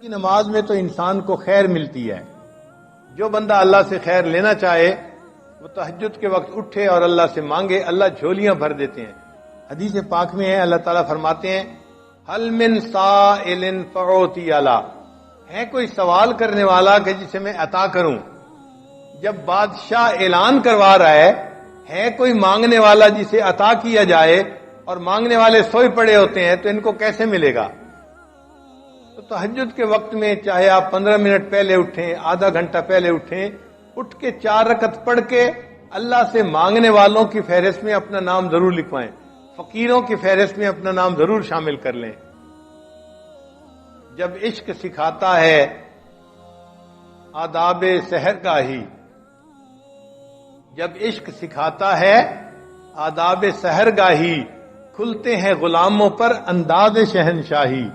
کی نماز میں تو انسان کو خیر ملتی ہے. جو بندہ اللہ سے خیر لینا چاہے وہ تہجد کے وقت اٹھے اور اللہ سے مانگے، اللہ جھولیاں بھر دیتے ہیں. حدیث پاک میں ہے، اللہ تعالیٰ فرماتے ہیں حل من سائل فاعطی علی، ہے کوئی سوال کرنے والا کہ جسے میں عطا کروں. جب بادشاہ اعلان کروا رہا ہے کوئی مانگنے والا جسے عطا کیا جائے، اور مانگنے والے سوئے پڑے ہوتے ہیں، تو ان کو کیسے ملے گا؟ تو تہجد کے وقت میں چاہے آپ 15 منٹ پہلے اٹھیں، آدھا گھنٹہ پہلے اٹھیں، اٹھ کے 4 رکعت پڑھ کے اللہ سے مانگنے والوں کی فہرست میں اپنا نام ضرور لکھوائیں، فقیروں کی فہرست میں اپنا نام ضرور شامل کر لیں. جب عشق سکھاتا ہے آداب سحرگاہی، جب عشق سکھاتا ہے آداب سحرگاہی، کھلتے ہیں غلاموں پر انداز شہنشاہی.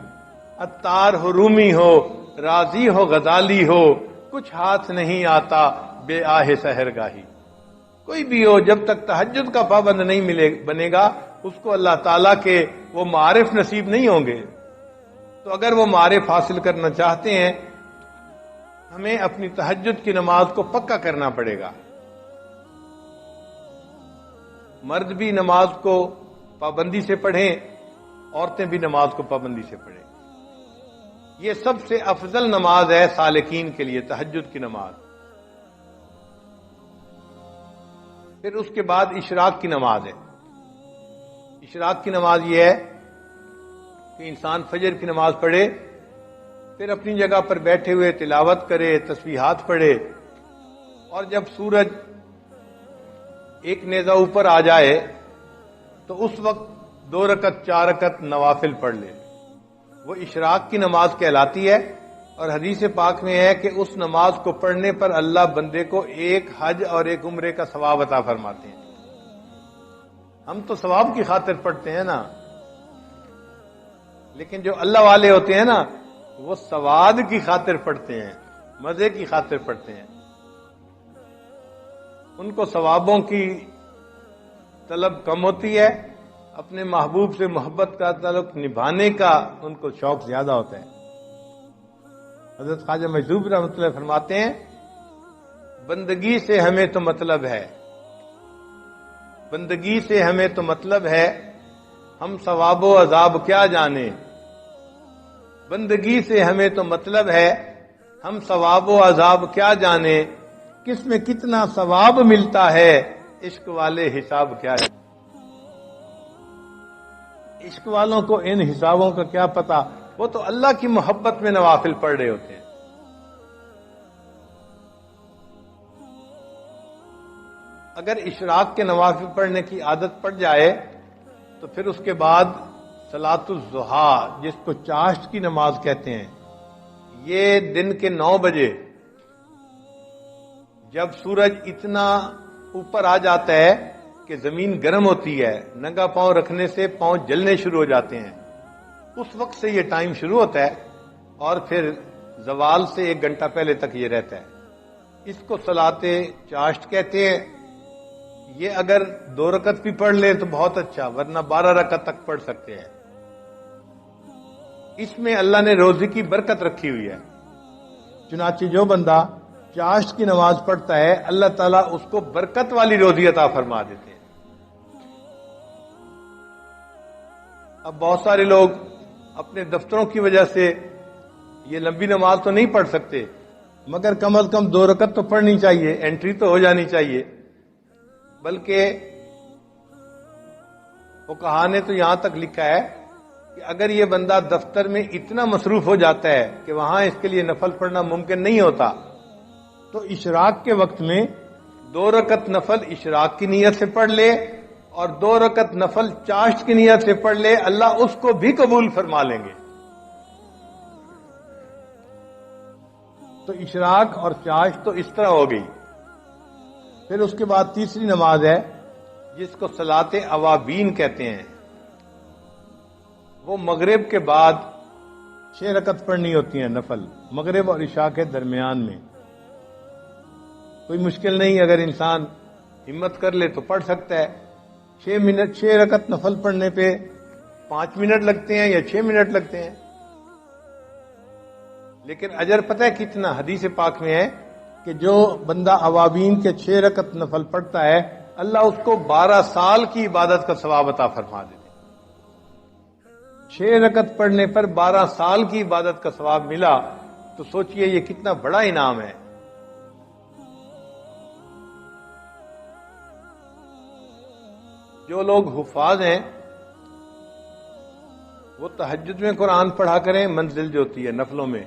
عطار ہو رومی ہو راضی ہو غزالی ہو، کچھ ہاتھ نہیں آتا بے آہ سحرگاہی. کوئی بھی ہو، جب تک تہجد کا پابند نہیں بنے گا، اس کو اللہ تعالیٰ کے وہ معارف نصیب نہیں ہوں گے. تو اگر وہ معارف حاصل کرنا چاہتے ہیں، ہمیں اپنی تہجد کی نماز کو پکا کرنا پڑے گا. مرد بھی نماز کو پابندی سے پڑھیں، عورتیں بھی نماز کو پابندی سے پڑھیں. یہ سب سے افضل نماز ہے سالکین کے لیے، تہجد کی نماز. پھر اس کے بعد اشراق کی نماز ہے. اشراق کی نماز یہ ہے کہ انسان فجر کی نماز پڑھے، پھر اپنی جگہ پر بیٹھے ہوئے تلاوت کرے، تسبیحات پڑھے، اور جب سورج ایک نیزہ اوپر آ جائے تو اس وقت 2 رکعت 4 رکعت نوافل پڑھ لے. وہ اشراق کی نماز کہلاتی ہے. اور حدیث پاک میں ہے کہ اس نماز کو پڑھنے پر اللہ بندے کو ایک حج اور ایک عمرے کا ثواب عطا فرماتے ہیں. ہم تو ثواب کی خاطر پڑھتے ہیں نا، لیکن جو اللہ والے ہوتے ہیں نا، وہ ثواب کی خاطر پڑھتے ہیں، مزے کی خاطر پڑھتے ہیں. ان کو ثوابوں کی طلب کم ہوتی ہے، اپنے محبوب سے محبت کا تعلق نبھانے کا ان کو شوق زیادہ ہوتا ہے. حضرت خواجہ مجذوب رحمۃ اللہ فرماتے ہیں بندگی سے ہمیں تو مطلب ہے، بندگی سے ہمیں تو مطلب ہے، ہم ثواب و عذاب کیا جانے. بندگی سے ہمیں تو مطلب ہے، ہم ثواب و عذاب کیا جانے. کس میں کتنا ثواب ملتا ہے، عشق والے حساب کیا ہے. عشق والوں کو ان حسابوں کا کیا پتا، وہ تو اللہ کی محبت میں نوافل پڑھ رہے ہوتے ہیں. اگر اشراق کے نوافل پڑھنے کی عادت پڑ جائے تو پھر اس کے بعد صلاۃ الضحیٰ، جس کو چاشت کی نماز کہتے ہیں، یہ دن کے 9 بجے جب سورج اتنا اوپر آ جاتا ہے کہ زمین گرم ہوتی ہے، ننگا پاؤں رکھنے سے پاؤں جلنے شروع ہو جاتے ہیں، اس وقت سے یہ ٹائم شروع ہوتا ہے اور پھر زوال سے 1 گھنٹہ پہلے تک یہ رہتا ہے. اس کو صلاۃ چاشت کہتے ہیں. یہ اگر 2 رکعت بھی پڑھ لیں تو بہت اچھا، ورنہ 12 رکعت تک پڑھ سکتے ہیں. اس میں اللہ نے روزی کی برکت رکھی ہوئی ہے. چنانچہ جو بندہ چاشت کی نماز پڑھتا ہے، اللہ تعالیٰ اس کو برکت والی روزی عطا فرما دیتے ہیں. اب بہت سارے لوگ اپنے دفتروں کی وجہ سے یہ لمبی نماز تو نہیں پڑھ سکتے، مگر کم از کم 2 رکعت تو پڑھنی چاہیے، انٹری تو ہو جانی چاہیے. بلکہ فقہا نے تو یہاں تک لکھا ہے کہ اگر یہ بندہ دفتر میں اتنا مصروف ہو جاتا ہے کہ وہاں اس کے لیے نفل پڑھنا ممکن نہیں ہوتا، تو اشراق کے وقت میں 2 رکعت نفل اشراق کی نیت سے پڑھ لے اور 2 رکعت نفل چاشت کی نیت سے پڑھ لے، اللہ اس کو بھی قبول فرما لیں گے. تو اشراق اور چاشت تو اس طرح ہو گئی. پھر اس کے بعد تیسری نماز ہے جس کو صلاۃ اوابین کہتے ہیں. وہ مغرب کے بعد 6 رکعت پڑھنی ہوتی ہیں نفل، مغرب اور عشاء کے درمیان میں. کوئی مشکل نہیں، اگر انسان ہمت کر لے تو پڑھ سکتا ہے. 6 رکعت نفل پڑھنے پہ 5 منٹ لگتے ہیں یا 6 منٹ لگتے ہیں. لیکن اجر پتہ ہے کتنا؟ حدیث پاک میں ہے کہ جو بندہ اوابین کے 6 رکعت نفل پڑھتا ہے اللہ اس کو 12 سال کی عبادت کا ثواب عطا فرما دیتے ہیں۔ 6 رکعت پڑھنے پر 12 سال کی عبادت کا ثواب ملا تو سوچئے یہ کتنا بڑا انعام ہے۔ جو لوگ حفاظ ہیں وہ تہجد میں قرآن پڑھا کریں، منزل جو ہوتی ہے نفلوں میں۔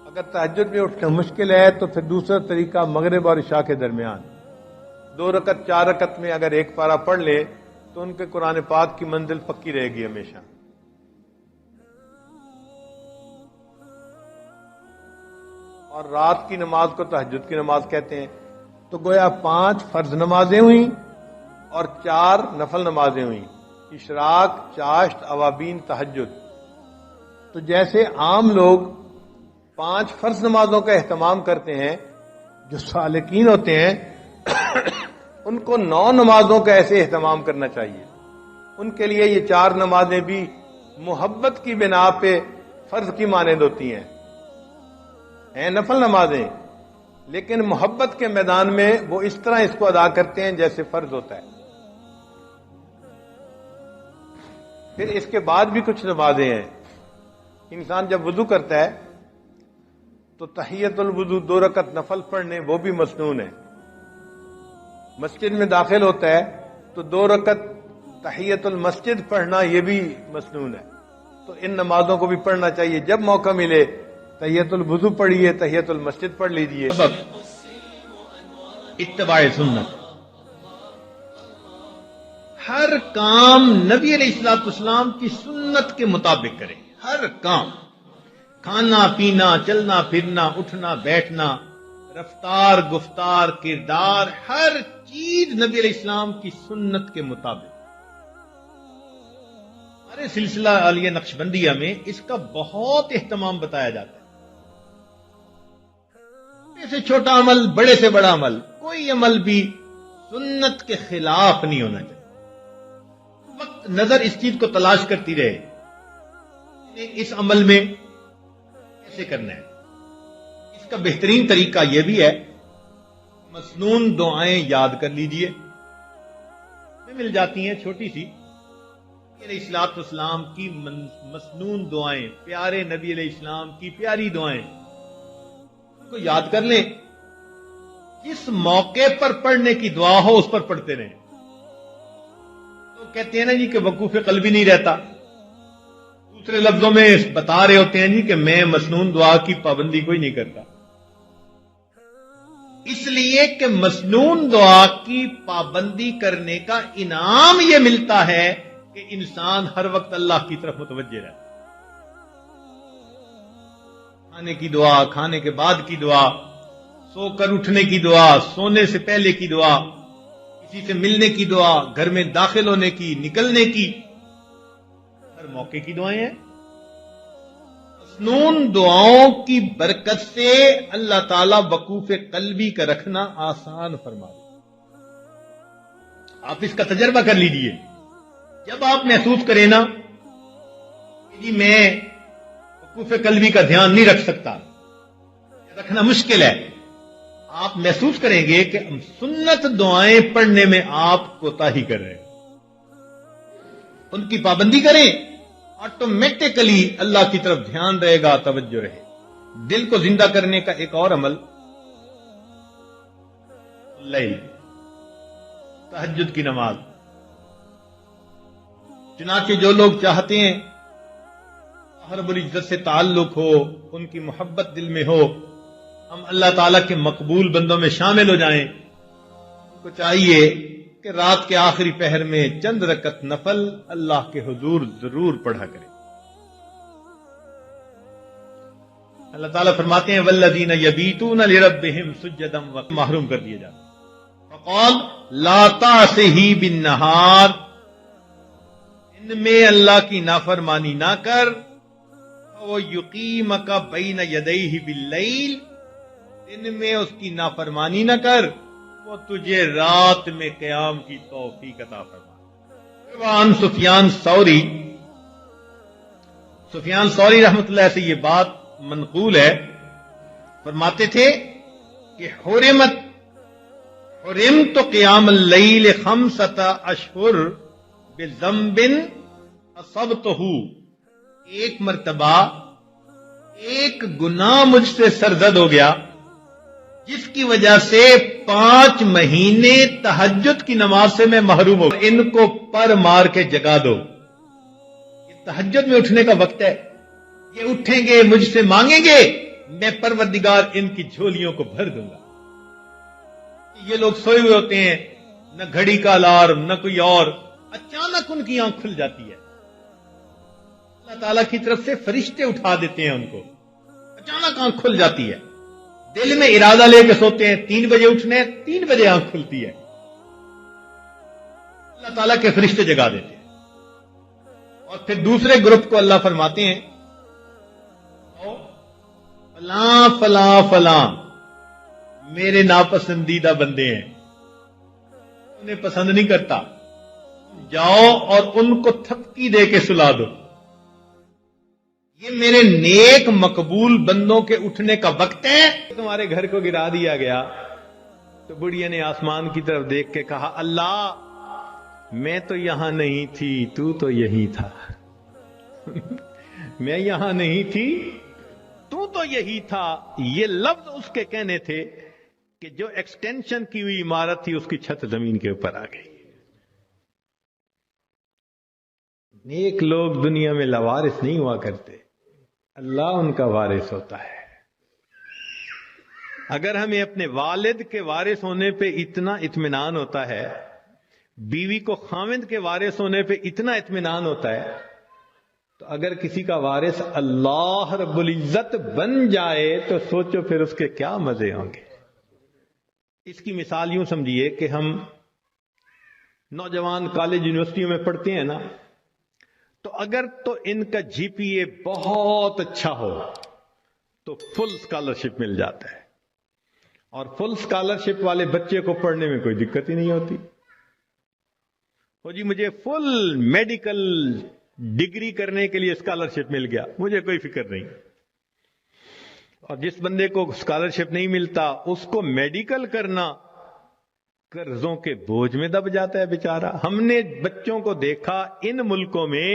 اگر تہجد میں اٹھنا مشکل ہے تو پھر دوسرا طریقہ مغرب اور عشاء کے درمیان 2 رکعت 4 رکعت میں اگر ایک پارہ پڑھ لے تو ان کے قرآن پاک کی منزل پکی رہے گی ہمیشہ۔ اور رات کی نماز کو تہجد کی نماز کہتے ہیں، تو گویا 5 فرض نمازیں ہوئیں اور 4 نفل نمازیں ہوئیں، اشراق، چاشت، اوابین، تہجد۔ تو جیسے عام لوگ 5 فرض نمازوں کا اہتمام کرتے ہیں، جو سالکین ہوتے ہیں ان کو 9 نمازوں کا ایسے اہتمام کرنا چاہیے۔ ان کے لیے یہ 4 نمازیں بھی محبت کی بنا پہ فرض کی مانند ہوتی ہیں نفل نمازیں، لیکن محبت کے میدان میں وہ اس طرح اس کو ادا کرتے ہیں جیسے فرض ہوتا ہے۔ پھر اس کے بعد بھی کچھ نمازیں ہیں۔ انسان جب وضو کرتا ہے تو تحیت الوضو 2 رکعت نفل پڑھنے وہ بھی مسنون ہے۔ مسجد میں داخل ہوتا ہے تو 2 رکعت تحیت المسجد پڑھنا یہ بھی مسنون ہے۔ تو ان نمازوں کو بھی پڑھنا چاہیے، جب موقع ملے تحیت الوضو پڑھیے، تحیت المسجد پڑھ لیجیے۔ اتباع سنت، ہر کام نبی علیہ الصلوۃ والسلام کی سنت کے مطابق کریں۔ ہر کام، کھانا پینا، چلنا پھرنا، اٹھنا بیٹھنا، رفتار گفتار کردار، ہر چیز نبی علیہ السلام کی سنت کے مطابق۔ ہمارے سلسلہ عالیہ نقشبندیہ میں اس کا بہت اہتمام بتایا جاتا ہے۔ چھوٹے سے چھوٹا عمل، بڑے سے بڑا عمل، کوئی عمل بھی سنت کے خلاف نہیں ہونا چاہیے۔ وقت نظر اس چیز کو تلاش کرتی رہے، اس عمل میں کیسے کرنا ہے۔ اس کا بہترین طریقہ یہ بھی ہے، مسنون دعائیں یاد کر لیجئے، مل جاتی ہیں چھوٹی سی علیہ الصلوۃ والسلام کی مسنون دعائیں، پیارے نبی علیہ السلام کی پیاری دعائیں، ان کو یاد کر لیں۔ جس موقع پر پڑھنے کی دعا ہو اس پر پڑھتے رہیں۔ تو کہتے ہیں نا جی کہ وقوف قلبی نہیں رہتا، دوسرے لفظوں میں بتا رہے ہوتے ہیں جی کہ میں مسنون دعا کی پابندی کوئی نہیں کرتا، اس لیے کہ مسنون دعا کی پابندی کرنے کا انعام یہ ملتا ہے کہ انسان ہر وقت اللہ کی طرف متوجہ رہتا۔ کھانے کی دعا، کھانے کے بعد کی دعا، سو کر اٹھنے کی دعا، سونے سے پہلے کی دعا، کسی سے ملنے کی دعا، گھر میں داخل ہونے کی، نکلنے کی، ہر موقع کی دعائیں ہیں۔ مسنون دعاؤں کی برکت سے اللہ تعالی وقوف قلبی کا رکھنا آسان فرما دے۔ آپ اس کا تجربہ کر لیجئے۔ جب آپ محسوس کریں نا کہ جی میں وقوف قلبی کا دھیان نہیں رکھ سکتا، رکھنا مشکل ہے، آپ محسوس کریں گے کہ سنت دعائیں پڑھنے میں آپ کوتاہی کر رہے ہیں، ان کی پابندی کریں، آٹومیٹکلی اللہ کی طرف دھیان رہے گا، توجہ رہے۔ دل کو زندہ کرنے کا ایک اور عمل لیل، تہجد کی نماز۔ چنانچہ جو لوگ چاہتے ہیں رب العزت سے تعلق ہو، ان کی محبت دل میں ہو، ہم اللہ تعالیٰ کے مقبول بندوں میں شامل ہو جائیں، ان کو چاہیے کہ رات کے آخری پہر میں چند رکعت نفل اللہ کے حضور ضرور پڑھا کریں۔ اللہ تعالیٰ فرماتے ہیں والذین یبیتون لربہم سجدا، محروم کر دیے جاتے ہیں۔ فقال لا تعصہ بالنہار، ان میں اللہ کی نافرمانی نہ کر، وہ یقیمک بین یدیہ باللیل، ان میں اس کی نافرمانی نہ کر، وہ تجھے رات میں قیام کی توفیق عطا فرمائے۔ وعن سفیان ثوری رحمۃ اللہ سے یہ بات منقول ہے فرماتے تھے کہ حرمت قیام اللیل 5 اشہر بذنب اصبتہ، ایک مرتبہ ایک گناہ مجھ سے سرزد ہو گیا جس کی وجہ سے 5 مہینے تہجد کی نماز سے میں محروم ہوں، ان کو پر مار کے جگا دو، یہ تہجد میں اٹھنے کا وقت ہے، یہ اٹھیں گے مجھ سے مانگیں گے، میں پروردگار ان کی جھولیوں کو بھر دوں گا۔ یہ لوگ سوئے ہوئے ہوتے ہیں، نہ گھڑی کا الارم نہ کوئی اور، اچانک ان کی آنکھ کھل جاتی ہے، اللہ تعالیٰ کی طرف سے فرشتے اٹھا دیتے ہیں ان کو، اچانک آنکھ کھل جاتی ہے، دل میں ارادہ لے کے سوتے ہیں 3 بجے اٹھنے، 3 بجے آنکھ کھلتی ہے، اللہ تعالیٰ کے فرشتے جگا دیتے ہیں۔ اور پھر دوسرے گروپ کو اللہ فرماتے ہیں فلاں فلاں فلاں میرے ناپسندیدہ بندے ہیں، انہیں پسند نہیں کرتا، جاؤ اور ان کو تھپکی دے کے سلا دو، یہ میرے نیک مقبول بندوں کے اٹھنے کا وقت ہے۔ تمہارے گھر کو گرا دیا گیا تو بڑھیا نے آسمان کی طرف دیکھ کے کہا اللہ میں تو یہاں نہیں تھی، تو تو یہی تھا میں یہاں نہیں تھی تو تو یہی تھا، یہ لفظ اس کے کہنے تھے کہ جو ایکسٹینشن کی ہوئی عمارت تھی اس کی چھت زمین کے اوپر آ گئی۔ نیک لوگ دنیا میں لوارث نہیں ہوا کرتے، اللہ ان کا وارث ہوتا ہے۔ اگر ہمیں اپنے والد کے وارث ہونے پہ اتنا اطمینان ہوتا ہے، بیوی کو خاوند کے وارث ہونے پہ اتنا اطمینان ہوتا ہے، تو اگر کسی کا وارث اللہ رب العزت بن جائے تو سوچو پھر اس کے کیا مزے ہوں گے۔ اس کی مثال یوں سمجھیے کہ ہم نوجوان کالج یونیورسٹیوں میں پڑھتے ہیں نا، تو اگر تو ان کا جی پی اے بہت اچھا ہو تو فل اسکالرشپ مل جاتا ہے، اور فل اسکالرشپ والے بچے کو پڑھنے میں کوئی دقت ہی نہیں ہوتی، وہ جی مجھے فل میڈیکل ڈگری کرنے کے لیے اسکالرشپ مل گیا، مجھے کوئی فکر نہیں۔ اور جس بندے کو اسکالرشپ نہیں ملتا اس کو میڈیکل کرنا قرضوں کے بوجھ میں دب جاتا ہے بیچارہ۔ ہم نے بچوں کو دیکھا ان ملکوں میں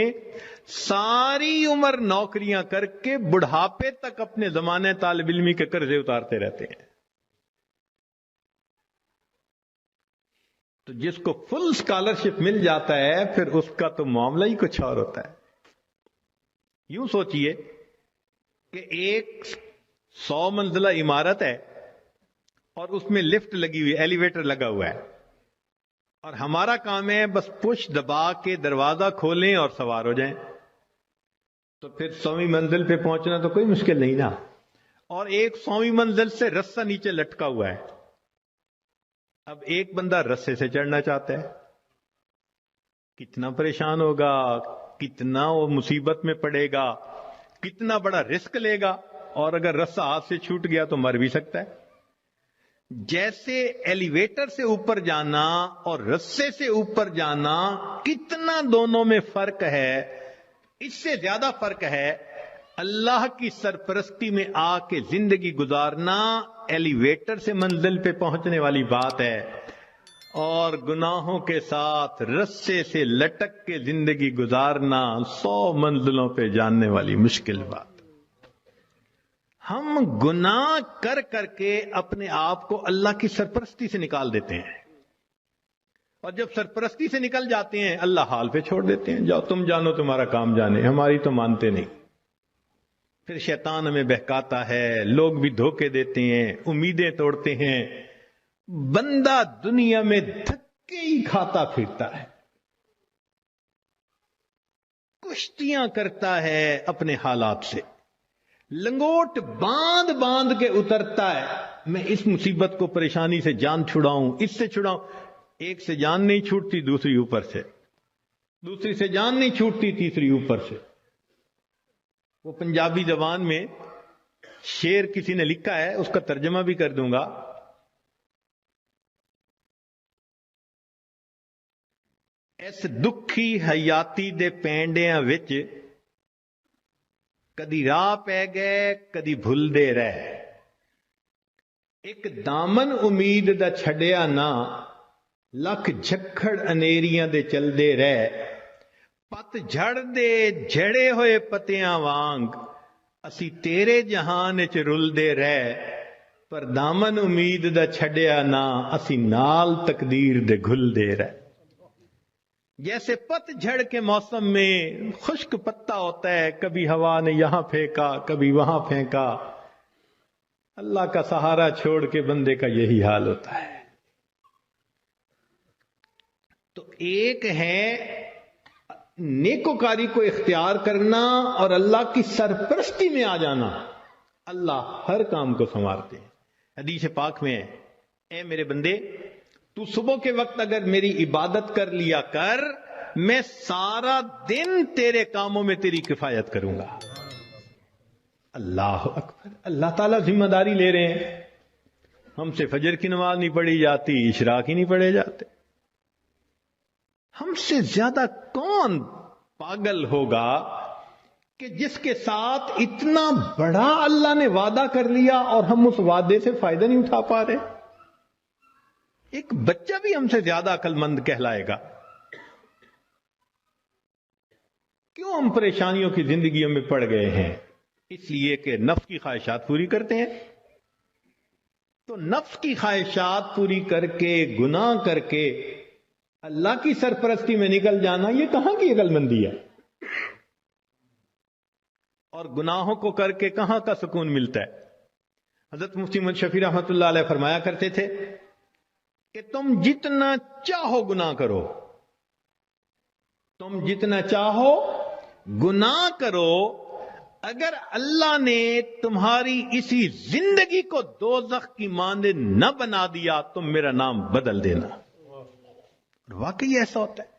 ساری عمر نوکریاں کر کے بڑھاپے تک اپنے زمانے طالب علمی کے قرضے اتارتے رہتے ہیں۔ تو جس کو فل اسکالرشپ مل جاتا ہے پھر اس کا تو معاملہ ہی کچھ اور ہوتا ہے۔ یوں سوچئے کہ ایک 100 منزلہ عمارت ہے اور اس میں لفٹ لگی ہوئی، ایلیویٹر لگا ہوا ہے، اور ہمارا کام ہے بس پش دبا کے دروازہ کھولیں اور سوار ہو جائیں، تو پھر 100ویں منزل پہ پہنچنا تو کوئی مشکل نہیں نا۔ اور ایک 100ویں منزل سے رسہ نیچے لٹکا ہوا ہے، اب ایک بندہ رسے سے چڑھنا چاہتا ہے، کتنا پریشان ہوگا، کتنا وہ مصیبت میں پڑے گا، کتنا بڑا رسک لے گا، اور اگر رسہ ہاتھ سے چھوٹ گیا تو مر بھی سکتا ہے۔ جیسے ایلیویٹر سے اوپر جانا اور رسے سے اوپر جانا کتنا دونوں میں فرق ہے، اس سے زیادہ فرق ہے اللہ کی سرپرستی میں آ کے زندگی گزارنا ایلیویٹر سے منزل پہ پہنچنے والی بات ہے، اور گناہوں کے ساتھ رسے سے لٹک کے زندگی گزارنا 100 منزلوں پہ جاننے والی مشکل بات۔ ہم گناہ کر کر کے اپنے آپ کو اللہ کی سرپرستی سے نکال دیتے ہیں، اور جب سرپرستی سے نکل جاتے ہیں اللہ حال پہ چھوڑ دیتے ہیں، جاؤ تم جانو تمہارا کام جانے، ہماری تو مانتے نہیں۔ پھر شیطان ہمیں بہکاتا ہے، لوگ بھی دھوکے دیتے ہیں، امیدیں توڑتے ہیں، بندہ دنیا میں دھکے ہی کھاتا پھرتا ہے، کشتیاں کرتا ہے اپنے حالات سے، لنگوٹ باندھ باندھ کے اترتا ہے، میں اس مصیبت کو پریشانی سے جان چھڑاؤں، اس سے چھڑاؤں، ایک سے جان نہیں چھوٹتی دوسری اوپر سے، دوسری سے جان نہیں چھوٹتی تیسری اوپر سے۔ وہ پنجابی زبان میں شعر کسی نے لکھا ہے، اس کا ترجمہ بھی کر دوں گا۔ اس دکھی حیاتی دے پینڈیاں وچ کدی راہ پہ گئے کدی بھلدے رہ، ایک دامن امید دا چھڈیا نہ، لکھ جھکڑ انیریاں دے چلدے رہ، پت جھڑ دے جھڑے ہوئے پتیاں وانگ، اسی تیرے جہان وچ رلدے رہ، پر دامن امید دا چھڈیا نہ، اسی نال تقدیر دے گھلدے رہ۔ جیسے پت جھڑ کے موسم میں خشک پتا ہوتا ہے، کبھی ہوا نے یہاں پھینکا کبھی وہاں پھینکا، اللہ کا سہارا چھوڑ کے بندے کا یہی حال ہوتا ہے۔ تو ایک ہے نیکوکاری کو اختیار کرنا اور اللہ کی سرپرستی میں آ جانا، اللہ ہر کام کو سنوارتے ہیں۔ حدیث پاک میں ہے، اے میرے بندے، تو صبح کے وقت اگر میری عبادت کر لیا کر، میں سارا دن تیرے کاموں میں تیری کفایت کروں گا۔ اللہ اکبر، اللہ تعالیٰ ذمہ داری لے رہے ہیں۔ ہم سے فجر کی نماز نہیں پڑھی جاتی، اشراق ہی نہیں پڑھے جاتے۔ ہم سے زیادہ کون پاگل ہوگا کہ جس کے ساتھ اتنا بڑا اللہ نے وعدہ کر لیا اور ہم اس وعدے سے فائدہ نہیں اٹھا پا رہے؟ ایک بچہ بھی ہم سے زیادہ عقل مند کہلائے گا۔ کیوں ہم پریشانیوں کی زندگیوں میں پڑ گئے ہیں؟ اس لیے کہ نفس کی خواہشات پوری کرتے ہیں۔ تو نفس کی خواہشات پوری کر کے، گناہ کر کے اللہ کی سرپرستی میں نکل جانا، یہ کہاں کی عقل مندی ہے؟ اور گناہوں کو کر کے کہاں کا سکون ملتا ہے؟ حضرت مفتی محمد شفیع رحمۃ اللہ علیہ فرمایا کرتے تھے کہ تم جتنا چاہو گناہ کرو، تم جتنا چاہو گناہ کرو، اگر اللہ نے تمہاری اسی زندگی کو دوزخ کی مانند نہ بنا دیا، تم میرا نام بدل دینا۔ واقعی ایسا ہوتا ہے،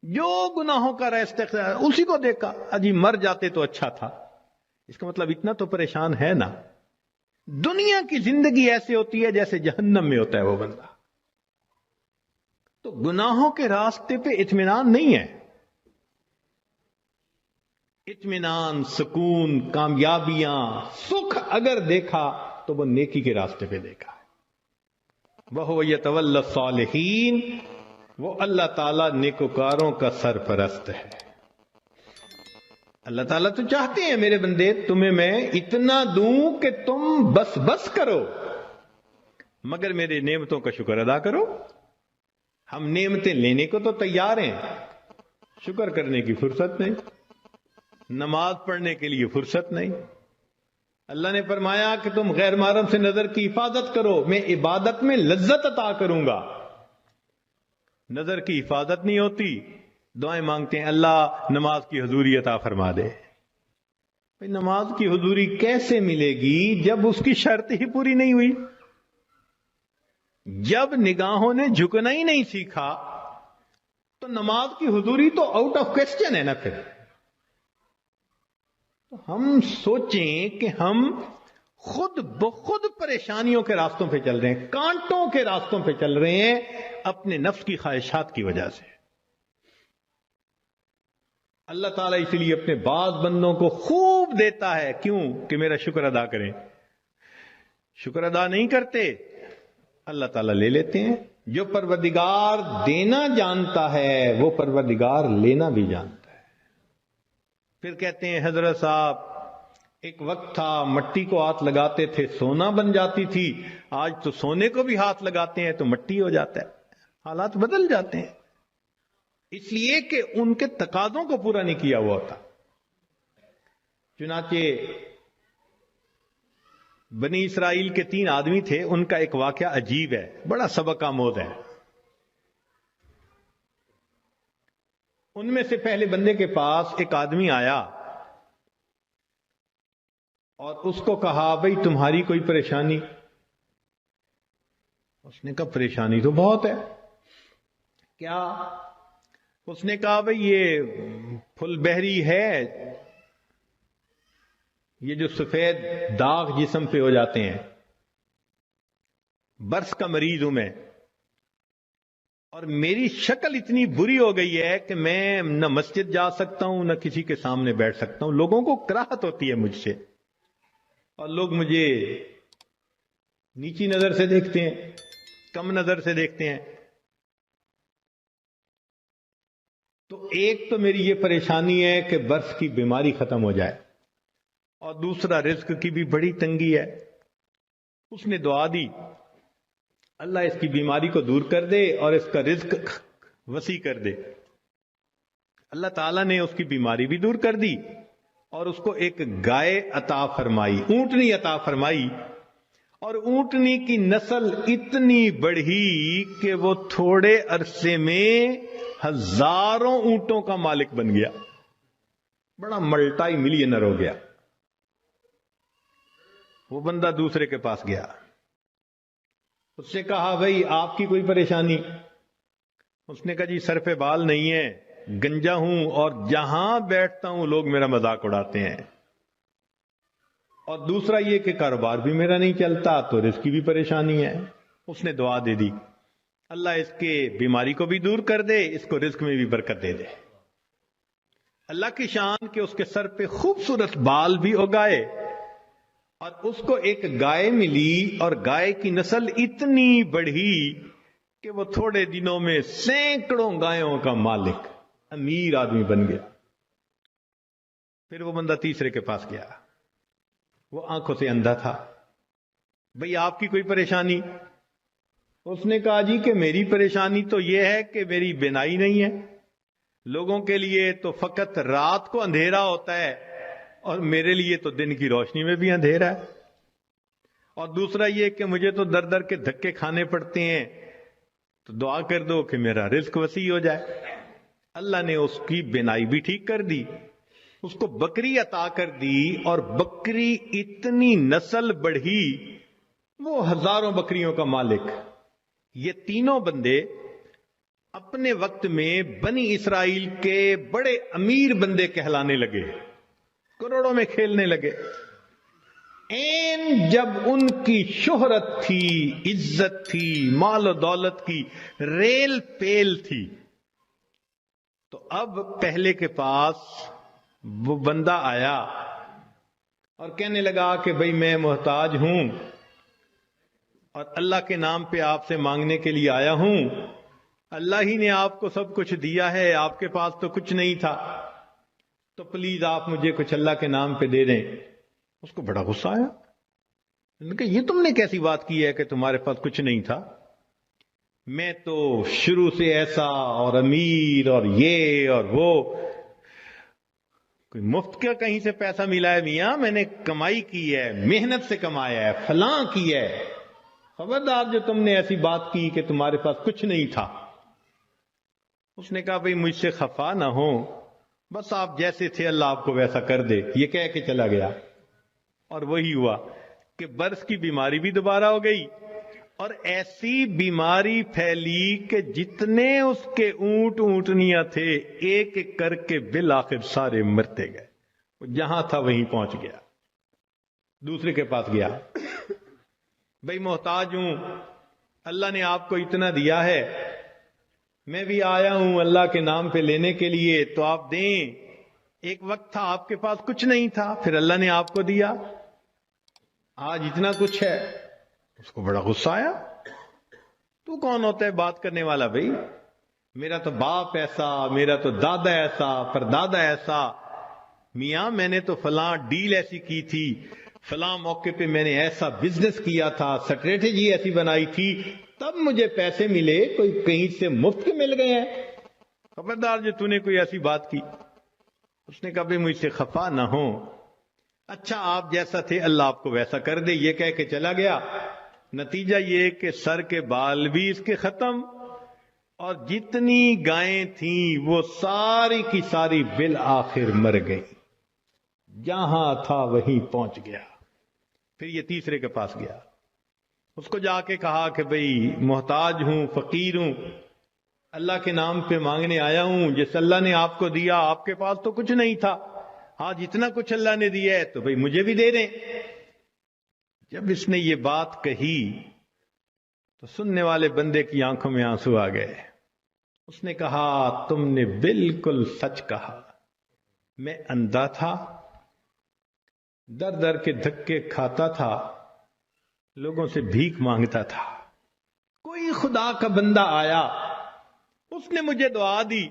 جو گناہوں کا راستہ اسی کو دیکھا، اجی مر جاتے تو اچھا تھا۔ اس کا مطلب اتنا تو پریشان ہے نا۔ دنیا کی زندگی ایسے ہوتی ہے جیسے جہنم میں ہوتا ہے وہ بندہ۔ تو گناہوں کے راستے پہ اطمینان نہیں ہے۔ اطمینان، سکون، کامیابیاں، سکھ اگر دیکھا تو وہ نیکی کے راستے پہ دیکھا ہے۔ وَهُوَ يَتَوَلَّى الصَّالِحِينَ، وہ اللہ تعالیٰ نیکوکاروں کا سرپرست ہے۔ اللہ تعالیٰ تو چاہتے ہیں میرے بندے تمہیں میں اتنا دوں کہ تم بس بس کرو، مگر میرے نعمتوں کا شکر ادا کرو۔ ہم نعمتیں لینے کو تو تیار ہیں، شکر کرنے کی فرصت نہیں، نماز پڑھنے کے لیے فرصت نہیں۔ اللہ نے فرمایا کہ تم غیر محرم سے نظر کی حفاظت کرو، میں عبادت میں لذت عطا کروں گا۔ نظر کی حفاظت نہیں ہوتی، دعائیں مانگتے ہیں اللہ نماز کی حضوری عطا فرما دے۔ نماز کی حضوری کیسے ملے گی جب اس کی شرط ہی پوری نہیں ہوئی؟ جب نگاہوں نے جھکنا ہی نہیں سیکھا تو نماز کی حضوری تو آؤٹ آف کوسچن ہے نا۔ پھر تو ہم سوچیں کہ ہم خود بخود پریشانیوں کے راستوں پہ چل رہے ہیں، کانٹوں کے راستوں پہ چل رہے ہیں اپنے نفس کی خواہشات کی وجہ سے۔ اللہ تعالیٰ اسی لیے اپنے بعض بندوں کو خوب دیتا ہے، کیوں؟ کہ میرا شکر ادا کریں۔ شکر ادا نہیں کرتے، اللہ تعالیٰ لے لیتے ہیں۔ جو پروردگار دینا جانتا ہے وہ پروردگار لینا بھی جانتا ہے۔ پھر کہتے ہیں حضرت صاحب ایک وقت تھا مٹی کو ہاتھ لگاتے تھے سونا بن جاتی تھی، آج تو سونے کو بھی ہاتھ لگاتے ہیں تو مٹی ہو جاتا ہے۔ حالات بدل جاتے ہیں، اس لیے کہ ان کے تقاضوں کو پورا نہیں کیا ہوا ہوتا۔ چنانچہ بنی اسرائیل کے 3 آدمی تھے، ان کا ایک واقعہ عجیب ہے، بڑا سبق آموز ہے۔ ان میں سے پہلے بندے کے پاس ایک آدمی آیا اور اس کو کہا بھئی تمہاری کوئی پریشانی؟ اس نے کہا پریشانی تو بہت ہے۔ کیا؟ اس نے کہا بھئی یہ پھل بہری ہے، یہ جو سفید داغ جسم پہ ہو جاتے ہیں، برس کا مریض ہوں میں، اور میری شکل اتنی بری ہو گئی ہے کہ میں نہ مسجد جا سکتا ہوں نہ کسی کے سامنے بیٹھ سکتا ہوں، لوگوں کو کراہت ہوتی ہے مجھ سے، اور لوگ مجھے نیچی نظر سے دیکھتے ہیں، کم نظر سے دیکھتے ہیں. تو ایک تو میری یہ پریشانی ہے کہ برس کی بیماری ختم ہو جائے، اور دوسرا رزق کی بھی بڑی تنگی ہے. اس نے دعا دی اللہ اس کی بیماری کو دور کر دے اور اس کا رزق وسیع کر دے. اللہ تعالیٰ نے اس کی بیماری بھی دور کر دی اور اس کو ایک گائے عطا فرمائی، اونٹنی عطا فرمائی. اور اونٹنی کی نسل اتنی بڑھی کہ وہ تھوڑے عرصے میں ہزاروں اونٹوں کا مالک بن گیا، بڑا ملٹائی ملینر ہو گیا. وہ بندہ دوسرے کے پاس گیا، اس سے کہا بھائی آپ کی کوئی پریشانی؟ اس نے کہا جی سر پہ بال نہیں ہے، گنجا ہوں، اور جہاں بیٹھتا ہوں لوگ میرا مذاق اڑاتے ہیں، اور دوسرا یہ کہ کاروبار بھی میرا نہیں چلتا، تو رزق کی بھی پریشانی ہے. اس نے دعا دے دی اللہ اس کے بیماری کو بھی دور کر دے، اس کو رزق میں بھی برکت دے دے. اللہ کی شان کہ اس کے سر پہ خوبصورت بال بھی اگائے، اور اس کو ایک گائے ملی، اور گائے کی نسل اتنی بڑھی کہ وہ تھوڑے دنوں میں سینکڑوں گایوں کا مالک، امیر آدمی بن گیا. پھر وہ بندہ تیسرے کے پاس گیا، وہ آنکھوں سے اندھا تھا. بھئی آپ کی کوئی پریشانی؟ اس نے کہا جی کہ میری پریشانی تو یہ ہے کہ میری بینائی نہیں ہے، لوگوں کے لیے تو فقط رات کو اندھیرا ہوتا ہے اور میرے لیے تو دن کی روشنی میں بھی اندھیرا ہے، اور دوسرا یہ کہ مجھے تو در در کے دھکے کھانے پڑتے ہیں، تو دعا کر دو کہ میرا رزق وسیع ہو جائے. اللہ نے اس کی بینائی بھی ٹھیک کر دی، اس کو بکری عطا کر دی، اور بکری اتنی نسل بڑھی وہ ہزاروں بکریوں کا مالک. یہ تینوں بندے اپنے وقت میں بنی اسرائیل کے بڑے امیر بندے کہلانے لگے، کروڑوں میں کھیلنے لگے. جب ان کی شہرت تھی، عزت تھی، مال و دولت کی ریل پیل تھی، تو اب پہلے کے پاس وہ بندہ آیا اور کہنے لگا کہ بھئی میں محتاج ہوں اور اللہ کے نام پہ آپ سے مانگنے کے لیے آیا ہوں، اللہ ہی نے آپ کو سب کچھ دیا ہے، آپ کے پاس تو کچھ نہیں تھا، تو پلیز آپ مجھے کچھ اللہ کے نام پہ دے دیں. اس کو بڑا غصہ آیا، انہوں نے کہا یہ تم نے کیسی بات کی ہے کہ تمہارے پاس کچھ نہیں تھا؟ میں تو شروع سے ایسا اور امیر اور یہ اور وہ، کوئی مفت کا کہیں سے پیسہ ملا ہے میاں؟ میں نے کمائی کی ہے، محنت سے کمایا ہے، فلاں کی ہے. خبردار جو تم نے ایسی بات کی کہ تمہارے پاس کچھ نہیں تھا. اس نے کہا بھئی مجھ سے خفا نہ ہو، بس آپ جیسے تھے اللہ آپ کو ویسا کر دے. یہ کہہ کے چلا گیا، اور وہی ہوا کہ برس کی بیماری بھی دوبارہ ہو گئی، اور ایسی بیماری پھیلی کہ جتنے اس کے اونٹ اونٹنیاں تھے ایک ایک کر کے بالآخر سارے مرتے گئے. وہ جہاں تھا وہیں پہنچ گیا، دوسرے کے پاس گیا. بھئی محتاج ہوں، اللہ نے آپ کو اتنا دیا ہے، میں بھی آیا ہوں اللہ کے نام پہ لینے کے لیے، تو آپ دیں. ایک وقت تھا آپ کے پاس کچھ نہیں تھا، پھر اللہ نے آپ کو دیا، آج اتنا کچھ ہے. اس کو بڑا غصہ آیا، تو کون ہوتا ہے بات کرنے والا؟ بھئی میرا تو باپ ایسا، میرا تو دادا ایسا، پردادا ایسا، میاں میں نے تو فلاں ڈیل ایسی کی تھی، فلاں موقع پہ میں نے ایسا بزنس کیا تھا، اسٹریٹجی ایسی بنائی تھی، تب مجھے پیسے ملے، کوئی کہیں سے مفت کے مل گئے ہیں. خبردار جو تو نے کوئی ایسی بات کی. اس نے کہا بھئی مجھ سے خفا نہ ہو، اچھا آپ جیسا تھے اللہ آپ کو ویسا کر دے. یہ کہہ کے چلا گیا. نتیجہ یہ کہ سر کے بال بھی اس کے ختم، اور جتنی گائیں تھیں وہ ساری کی ساری بالآخر مر گئی، جہاں تھا وہیں پہنچ گیا. پھر یہ تیسرے کے پاس گیا، اس کو جا کے کہا کہ بھئی محتاج ہوں، فقیر ہوں، اللہ کے نام پہ مانگنے آیا ہوں، جس اللہ نے آپ کو دیا آپ کے پاس تو کچھ نہیں تھا، ہاں جتنا کچھ اللہ نے دیا ہے تو بھئی مجھے بھی دے دیں. جب اس نے یہ بات کہی تو سننے والے بندے کی آنکھوں میں آنسو آ گئے. اس نے کہا تم نے بالکل سچ کہا، میں اندھا تھا، در در کے دھکے کھاتا تھا، لوگوں سے بھیک مانگتا تھا. کوئی خدا کا بندہ آیا, اس نے مجھے دعا دی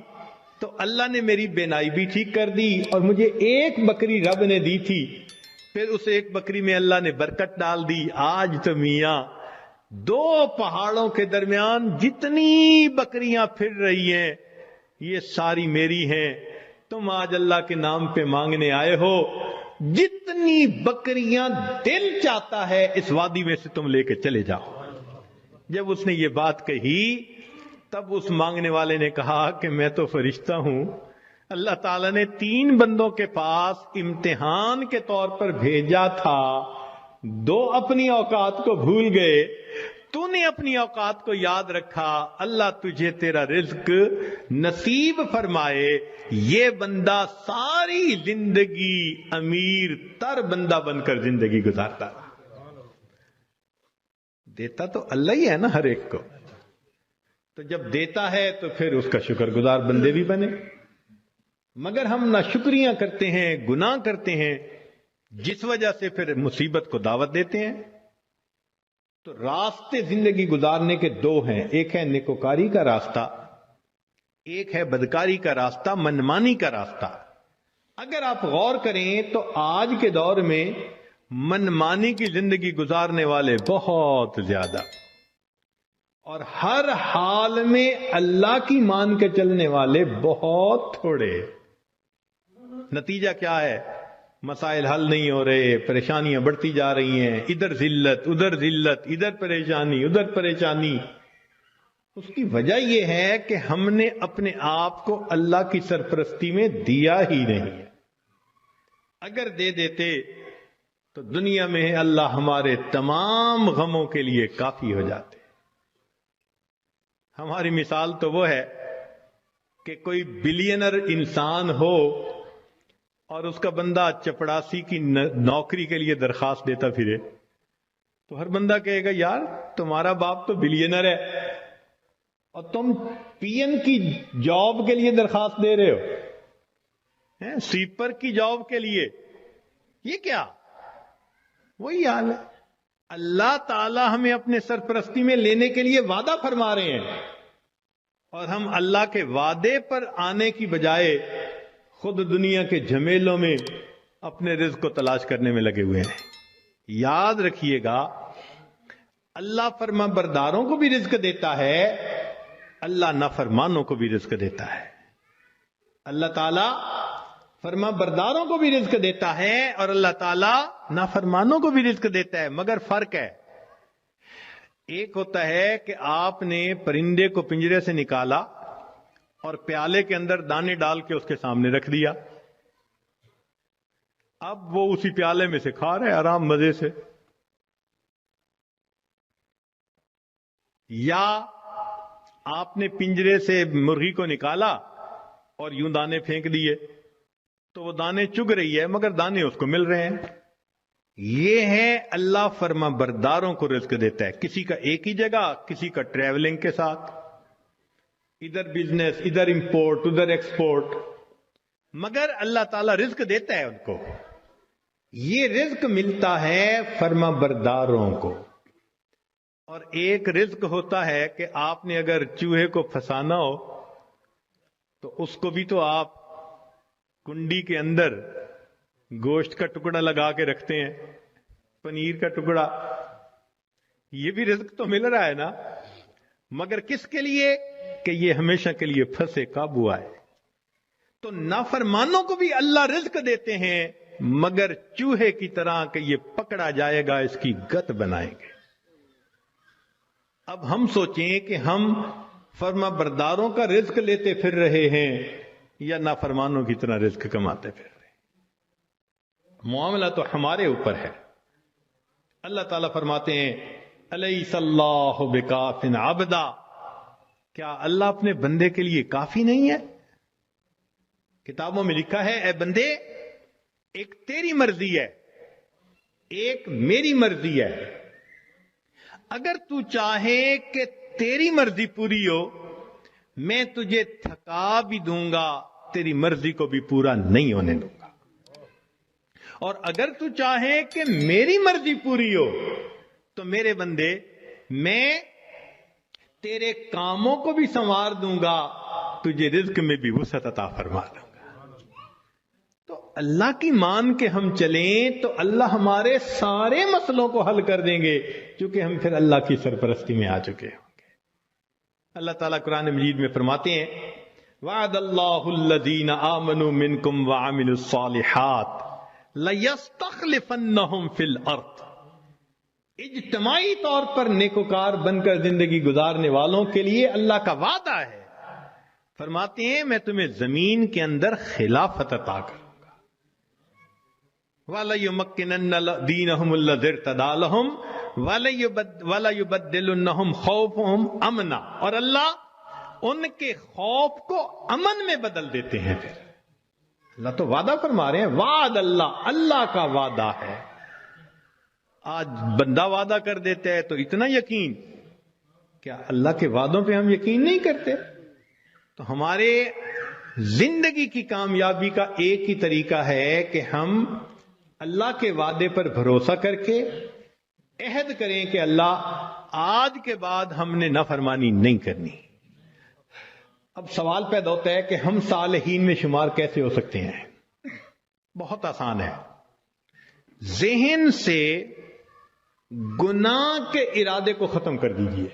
تو اللہ نے میری بینائی بھی ٹھیک کر دی, اور مجھے ایک بکری رب نے دی تھی, پھر اس ایک بکری میں اللہ نے برکت ڈال دی. آج تو میاں 2 پہاڑوں کے درمیان جتنی بکریاں پھر رہی ہیں یہ ساری میری ہیں. تم آج اللہ کے نام پہ مانگنے آئے ہو, جتنی بکریاں دل چاہتا ہے اس وادی میں سے تم لے کے چلے جاؤ. جب اس نے یہ بات کہی تب اس مانگنے والے نے کہا کہ میں تو فرشتہ ہوں, اللہ تعالیٰ نے 3 بندوں کے پاس امتحان کے طور پر بھیجا تھا, 2 اپنی اوقات کو بھول گئے, تو نے اپنی اوقات کو یاد رکھا. اللہ تجھے تیرا رزق نصیب فرمائے. یہ بندہ ساری زندگی امیر تر بندہ بن کر زندگی گزارتا رہا. دیتا تو اللہ ہی ہے نا ہر ایک کو, تو جب دیتا ہے تو پھر اس کا شکر گزار بندے بھی بنے. مگر ہم نہ شکریاں کرتے ہیں, گناہ کرتے ہیں, جس وجہ سے پھر مصیبت کو دعوت دیتے ہیں. تو راستے زندگی گزارنے کے 2 ہیں, ایک ہے نیکوکاری کا راستہ, ایک ہے بدکاری کا راستہ, منمانی کا راستہ. اگر آپ غور کریں تو آج کے دور میں منمانی کی زندگی گزارنے والے بہت زیادہ, اور ہر حال میں اللہ کی مان کے چلنے والے بہت تھوڑے. نتیجہ کیا ہے؟ مسائل حل نہیں ہو رہے, پریشانیاں بڑھتی جا رہی ہیں, ادھر ذلت ادھر ذلت, ادھر پریشانی ادھر پریشانی. اس کی وجہ یہ ہے کہ ہم نے اپنے آپ کو اللہ کی سرپرستی میں دیا ہی نہیں ہے. اگر دے دیتے تو دنیا میں اللہ ہمارے تمام غموں کے لیے کافی ہو جاتے. ہماری مثال تو وہ ہے کہ کوئی بلینر انسان ہو اور اس کا بندہ چپڑاسی کی نوکری کے لیے درخواست دیتا پھرے, تو ہر بندہ کہے گا یار تمہارا باپ تو بلینر ہے اور تم پی این کی جاب کے لیے درخواست دے رہے ہو, سویپر کی جاب کے لیے. یہ کیا؟ وہی حال ہے. اللہ تعالی ہمیں اپنے سرپرستی میں لینے کے لیے وعدہ فرما رہے ہیں, اور ہم اللہ کے وعدے پر آنے کی بجائے خود دنیا کے جھمیلوں میں اپنے رزق کو تلاش کرنے میں لگے ہوئے ہیں. یاد رکھیے گا, اللہ فرما برداروں کو بھی رزق دیتا ہے, اللہ نافرمانوں کو بھی رزق دیتا ہے. اللہ تعالیٰ فرما برداروں کو بھی رزق دیتا ہے اور اللہ تعالیٰ نافرمانوں کو بھی رزق دیتا ہے. مگر فرق ہے, ایک ہوتا ہے کہ آپ نے پرندے کو پنجرے سے نکالا اور پیالے کے اندر دانے ڈال کے اس کے سامنے رکھ دیا, اب وہ اسی پیالے میں سے کھا رہے آرام مزے سے. یا آپ نے پنجرے سے مرغی کو نکالا اور یوں دانے پھینک دیے تو وہ دانے چگ رہی ہے مگر دانے اس کو مل رہے ہیں. یہ ہے اللہ فرما برداروں کو رزق دیتا ہے, کسی کا ایک ہی جگہ, کسی کا ٹریولنگ کے ساتھ, ادھر بزنس, ادھر امپورٹ, ادھر ایکسپورٹ, مگر اللہ تعالیٰ رزق دیتا ہے ان کو. یہ رزق ملتا ہے فرما برداروں کو. اور ایک رزق ہوتا ہے کہ آپ نے اگر چوہے کو پھنسانا ہو تو اس کو بھی تو آپ کنڈی کے اندر گوشت کا ٹکڑا لگا کے رکھتے ہیں, پنیر کا ٹکڑا, یہ بھی رزق تو مل رہا ہے نا, مگر کس کے لیے؟ کہ یہ ہمیشہ کے لیے پھنسے, قابو آئے. تو نافرمانوں کو بھی اللہ رزق دیتے ہیں مگر چوہے کی طرح کہ یہ پکڑا جائے گا, اس کی گت بنائیں گے. اب ہم سوچیں کہ ہم فرما برداروں کا رزق لیتے پھر رہے ہیں یا نافرمانوں کی طرح رزق کماتے پھر رہے ہیں. معاملہ تو ہمارے اوپر ہے. اللہ تعالیٰ فرماتے ہیں الیس اللہ بکاف عبدا, کیا اللہ اپنے بندے کے لیے کافی نہیں ہے؟ کتابوں میں لکھا ہے اے بندے, ایک تیری مرضی ہے, ایک میری مرضی ہے. اگر تو چاہے کہ تیری مرضی پوری ہو, میں تجھے تھکا بھی دوں گا, تیری مرضی کو بھی پورا نہیں ہونے دوں گا. اور اگر تو چاہے کہ میری مرضی پوری ہو تو میرے بندے میں تیرے کاموں کو بھی سنوار دوں گا، تجھے رزق میں بھی وسعت عطا فرما دوں گا۔ تو اللہ کی مان کے ہم چلیں تو اللہ ہمارے سارے مسئلوں کو حل کر دیں گے، کیونکہ ہم پھر اللہ کی سرپرستی میں آ چکے ہوں گے۔ اللہ تعالیٰ قرآن مجید میں فرماتے ہیں وعد اللہ الذین آمنوا منکم وعملوا الصالحات لَيَسْتَخْلِفَنَّهُمْ فِي الْأَرْضِ، اجتماعی طور پر نیکوکار بن کر زندگی گزارنے والوں کے لیے اللہ کا وعدہ ہے، فرماتے ہیں میں تمہیں زمین کے اندر خلافت عطا کروں گا۔ وَلَيُمَكِّنَنَّ دِينَهُمُ الَّذِي ارْتَضَىٰ لَهُمْ وَلَيُبَدِّلُنَّهُمْ خَوْفَهُمْ أَمْنًا، اور اللہ ان کے خوف کو امن میں بدل دیتے ہیں۔ پھر اللہ تو وعدہ فرما رہے ہیں، وعد اللہ کا وعدہ ہے۔ آج بندہ وعدہ کر دیتا ہے تو اتنا یقین، کیا اللہ کے وعدوں پہ ہم یقین نہیں کرتے؟ تو ہمارے زندگی کی کامیابی کا ایک ہی طریقہ ہے کہ ہم اللہ کے وعدے پر بھروسہ کر کے عہد کریں کہ اللہ آج کے بعد ہم نے نافرمانی نہیں کرنی۔ اب سوال پیدا ہوتا ہے کہ ہم صالحین میں شمار کیسے ہو سکتے ہیں؟ بہت آسان ہے، ذہن سے گناہ کے ارادے کو ختم کر دیجئے،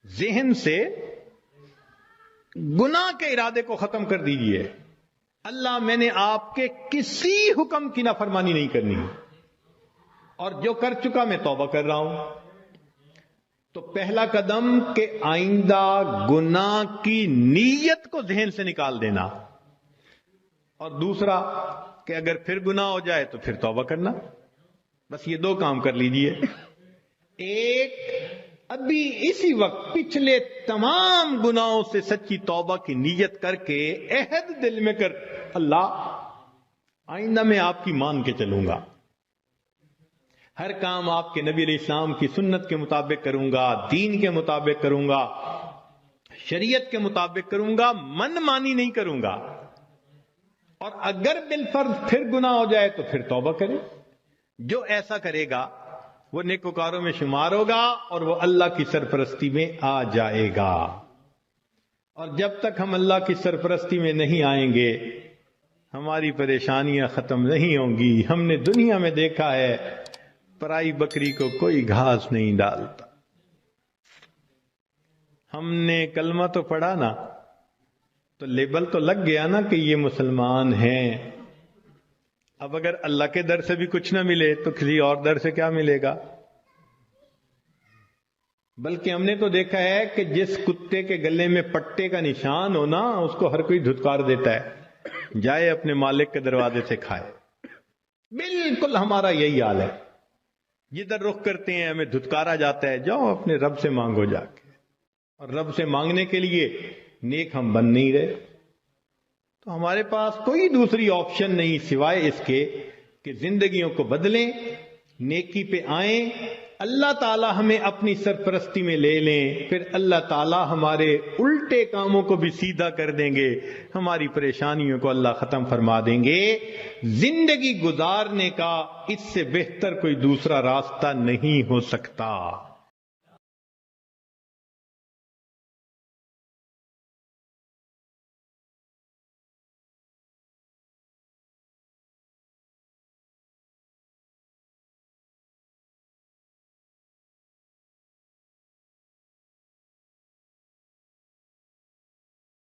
ذہن سے گناہ کے ارادے کو ختم کر دیجئے۔ اللہ میں نے آپ کے کسی حکم کی نافرمانی نہیں کرنی، اور جو کر چکا میں توبہ کر رہا ہوں۔ تو پہلا قدم کہ آئندہ گناہ کی نیت کو ذہن سے نکال دینا، اور دوسرا کہ اگر پھر گناہ ہو جائے تو پھر توبہ کرنا۔ بس یہ دو کام کر لیجئے۔ ایک، ابھی اسی وقت پچھلے تمام گناہوں سے سچی توبہ کی نیت کر کے عہد دل میں کر، اللہ آئندہ میں آپ کی مان کے چلوں گا، ہر کام آپ کے نبی علیہ السلام کی سنت کے مطابق کروں گا، دین کے مطابق کروں گا، شریعت کے مطابق کروں گا، من مانی نہیں کروں گا۔ اور اگر بالفرض پھر گناہ ہو جائے تو پھر توبہ کرے۔ جو ایسا کرے گا وہ نیکوکاروں میں شمار ہوگا اور وہ اللہ کی سرپرستی میں آ جائے گا۔ اور جب تک ہم اللہ کی سرپرستی میں نہیں آئیں گے ہماری پریشانیاں ختم نہیں ہوں گی۔ ہم نے دنیا میں دیکھا ہے پرائی بکری کو کوئی گھاس نہیں ڈالتا۔ ہم نے کلمہ تو پڑھا نا، تو لیبل تو لگ گیا نا کہ یہ مسلمان ہیں۔ اب اگر اللہ کے در سے بھی کچھ نہ ملے تو کسی اور در سے کیا ملے گا؟ بلکہ ہم نے تو دیکھا ہے کہ جس کتے کے گلے میں پٹے کا نشان ہو نا، اس کو ہر کوئی دھتکار دیتا ہے، جائے اپنے مالک کے دروازے سے کھائے۔ بالکل ہمارا یہی حال ہے، جدھر رخ کرتے ہیں ہمیں دھتکارا جاتا ہے، جاؤ اپنے رب سے مانگو جا کے۔ اور رب سے مانگنے کے لیے نیک ہم بن نہیں رہے، تو ہمارے پاس کوئی دوسری آپشن نہیں سوائے اس کے کہ زندگیوں کو بدلیں، نیکی پہ آئیں، اللہ تعالی ہمیں اپنی سرپرستی میں لے لیں، پھر اللہ تعالی ہمارے الٹے کاموں کو بھی سیدھا کر دیں گے، ہماری پریشانیوں کو اللہ ختم فرما دیں گے۔ زندگی گزارنے کا اس سے بہتر کوئی دوسرا راستہ نہیں ہو سکتا۔